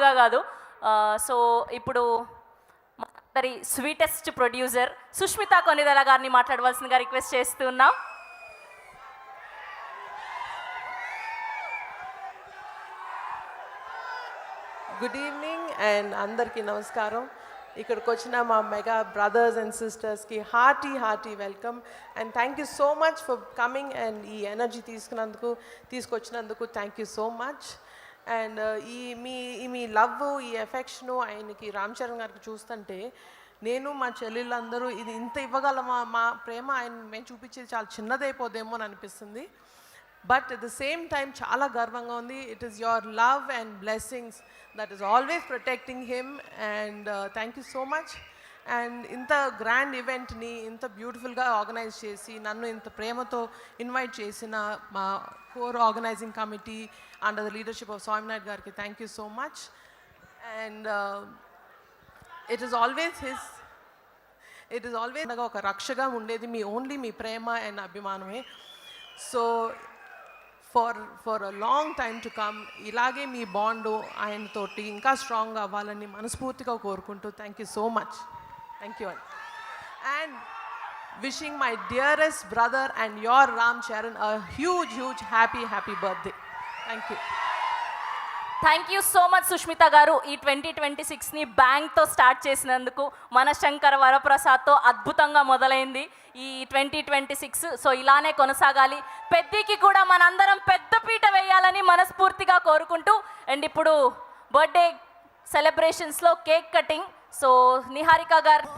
మామూలుగా కాదు. సో ఇప్పుడు మనందరి స్వీటెస్ట్ ప్రొడ్యూసర్ సుష్మిత కొనిదెల గారిని మాట్లాడవలసిందిగా రిక్వెస్ట్ చేస్తున్నాం. గుడ్ ఈవినింగ్ అండ్ అందరికీ నమస్కారం. ఇక్కడికి వచ్చిన మా మెగా బ్రదర్స్ అండ్ సిస్టర్స్కి hearty welcome and thank you so much for coming and ఈ ఎనర్జీ తీసుకొచ్చినందుకు thank you so much. And మీ లవ్, ఈ ఎఫెక్షను ఆయనకి రామ్ చరణ్ గారికి చూస్తుంటే నేను మా చెల్లెళ్ళందరూ ఇది ఇంత ఇవ్వగలమా, మా ప్రేమ మేము చూపించేది చాలా చిన్నదైపోదేమో అని అనిపిస్తుంది. But at the same time చాలా గర్వంగా ఉంది. It is your love and blessings that is always protecting him and thank you so much. And ఇంత గ్రాండ్ ఈవెంట్ని ఇంత బ్యూటిఫుల్గా ఆర్గనైజ్ చేసి నన్ను ఇంత ప్రేమతో ఇన్వైట్ చేసిన మా core organising committee under the leadership of Swaminath గారికి thank you so much. And it is always ఒక రక్షగా ఉండేది మీ ప్రేమ అండ్ అభిమానమే. So for a long time to come ఇలాగే మీ బాండు ఆయనతోటి ఇంకా స్ట్రాంగ్ అవ్వాలని మనస్ఫూర్తిగా కోరుకుంటూ thank you so much. Thank you and wishing my dearest brother and your Ram Charan a huge happy birthday. Thank you. Thank you so much Sushmita గారు. ఈ 2026ని బ్యాంక్తో start చేసినందుకు, మన శంకర్ వరప్రసాద్తో అద్భుతంగా మొదలైంది ఈ 2026. సో ఇలానే కొనసాగాలి. పెద్దికి కూడా మనందరం పెద్ద పీట వేయాలని మనస్ఫూర్తిగా కోరుకుంటూ అండ్ ఇప్పుడు బర్త్డే సెలబ్రేషన్స్లో కేక్ కటింగ్. సో నిహారిక గారు